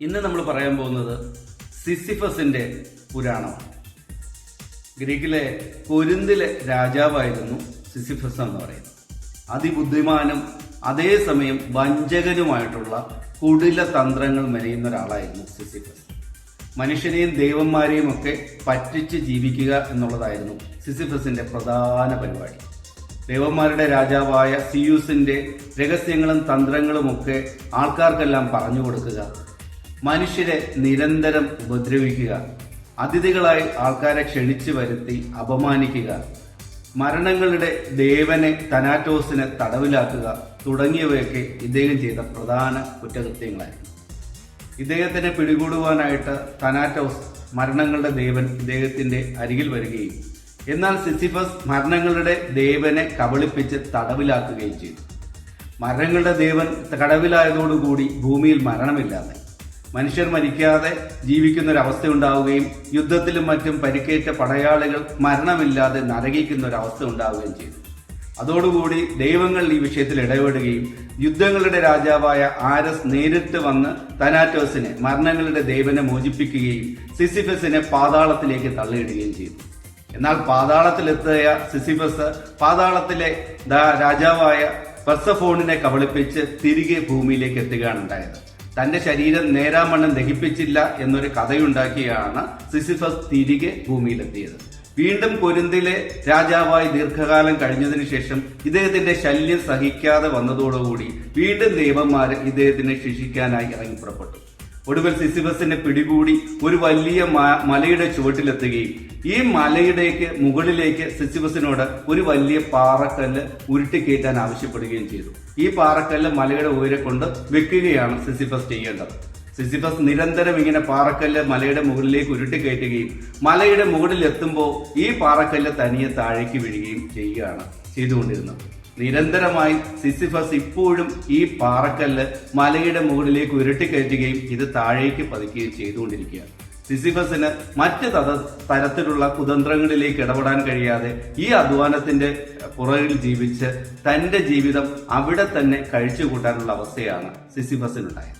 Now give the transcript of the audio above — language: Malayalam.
ഇന്ന് നമ്മൾ പറയാൻ പോകുന്നത് സിസിഫസിന്റെ പുരാണമാണ്. ഗ്രീക്കിലെ കൊരിന്തിലെ രാജാവായിരുന്നു സിസിഫസ് എന്ന് പറയുന്നത്. അതിബുദ്ധിമാനും അതേസമയം വഞ്ചകനുമായിട്ടുള്ള കുടില തന്ത്രങ്ങൾ മെനയുന്ന ഒരാളായിരുന്നു സിസിഫസ്. മനുഷ്യനെയും ദൈവന്മാരെയും ഒക്കെ പറ്റിച്ച് ജീവിക്കുക എന്നുള്ളതായിരുന്നു സിസിഫസിന്റെ പ്രധാന പരിപാടി. ദേവന്മാരുടെ രാജാവായ സിയൂസിന്റെ രഹസ്യങ്ങളും തന്ത്രങ്ങളുമൊക്കെ ആൾക്കാർക്കെല്ലാം പറഞ്ഞു കൊടുക്കുക, മനുഷ്യരെ നിരന്തരം ഉപദ്രവിക്കുക, അതിഥികളായി ആൾക്കാരെ ക്ഷണിച്ചു വരുത്തി അപമാനിക്കുക, മരണങ്ങളുടെ ദേവനെ തനാറ്റോസിനെ തടവിലാക്കുക തുടങ്ങിയവയൊക്കെ ഇദ്ദേഹം ചെയ്ത പ്രധാന കുറ്റകൃത്യങ്ങളായിരുന്നു. ഇദ്ദേഹത്തിനെ പിടികൂടുവാനായിട്ട് തനാറ്റോസ് മരണങ്ങളുടെ ദേവൻ ഇദ്ദേഹത്തിന്റെ അരികിൽ വരികയും എന്നാൽ സിസിഫസ് മരണങ്ങളുടെ ദേവനെ കബളിപ്പിച്ച് തടവിലാക്കുകയും ചെയ്തു. മരണങ്ങളുടെ ദേവൻ തടവിലായതോടുകൂടി ഭൂമിയിൽ മരണമില്ലാതെ മനുഷ്യർ മരിക്കാതെ ജീവിക്കുന്ന ഒരു അവസ്ഥ ഉണ്ടാവുകയും യുദ്ധത്തിലും മറ്റും പരിക്കേറ്റ പടയാളികൾ മരണമില്ലാതെ നരകിക്കുന്ന ഒരു അവസ്ഥ ഉണ്ടാവുകയും ചെയ്തു. അതോടുകൂടി ദൈവങ്ങൾ ഈ വിഷയത്തിൽ ഇടപെടുകയും യുദ്ധങ്ങളുടെ രാജാവായ ആരസ് നേരിട്ട് വന്ന് തനാറ്റോസിനെ മരണങ്ങളുടെ ദേവനെ മോചിപ്പിക്കുകയും സിസിഫസിനെ പാതാളത്തിലേക്ക് തള്ളിയിടുകയും ചെയ്തു. എന്നാൽ പാതാളത്തിലെത്തിയ സിസിഫസ് പാതാളത്തിലെ രാജാവായ പെർസഫോണിനെ കബളിപ്പിച്ച് തിരികെ ഭൂമിയിലേക്ക് എത്തുകയാണ് ഉണ്ടായത്. തന്റെ ശരീരം നേരാമണ്ണം ദഹിപ്പിച്ചില്ല എന്നൊരു കഥയുണ്ടാക്കിയാണ് സിസിഫസ് തിരികെ ഭൂമിയിലെത്തിയത്. വീണ്ടും കൊരിന്തിലെ രാജാവായി ദീർഘകാലം കഴിഞ്ഞതിനു ശേഷം ഇദ്ദേഹത്തിന്റെ ശല്യം സഹിക്കാതെ വന്നതോടുകൂടി വീണ്ടും ദേവന്മാർ ഇദ്ദേഹത്തിനെ ശിക്ഷിക്കാനായി ഇറങ്ങി പുറപ്പെട്ടു. ഒടുവിൽ സിസിഫസിനെ പിടികൂടി ഒരു വലിയ മലയുടെ ചുവട്ടിലെത്തുകയും ഈ മലയുടേക്ക് മുകളിലേക്ക് സിസിഫസിനോട് ഒരു വലിയ പാറക്കല്ല് ഉരുട്ടിക്കയറ്റാൻ ആവശ്യപ്പെടുകയും ചെയ്തു. ഈ പാറക്കല്ല് മലയുടെ ഉയരെ കൊണ്ട് വെക്കുകയാണ് സിസിഫസ് ചെയ്യേണ്ടത്. സിസിഫസ് നിരന്തരം ഇങ്ങനെ പാറക്കല്ല് മലയുടെ മുകളിലേക്ക് ഉരുട്ടിക്കയറ്റുകയും മലയുടെ മുകളിൽ എത്തുമ്പോൾ ഈ പാറക്കല്ല് തനിയെ താഴേക്ക് വീഴുകയും ചെയ്യുകയാണ് ചെയ്തുകൊണ്ടിരുന്നത്. നിരന്തരമായി സിസിഫസ് ഇപ്പോഴും ഈ പാറക്കല്ല് മലയുടെ മുകളിലേക്ക് ഉരുട്ടിക്കയറ്റുകയും ഇത് താഴേക്ക് പതിക്കുകയും ചെയ്തുകൊണ്ടിരിക്കുകയാണ്. സിസിഫസിന് മറ്റ് തരത്തിലുള്ള കുതന്ത്രങ്ങളിലേക്ക് ഇടപെടാൻ കഴിയാതെ ഈ അധ്വാനത്തിന്റെ പുറകിൽ ജീവിച്ച് തന്റെ ജീവിതം അവിടെ തന്നെ കഴിച്ചുകൂട്ടാനുള്ള അവസ്ഥയാണ് സിസിഫസിനുണ്ടായത്.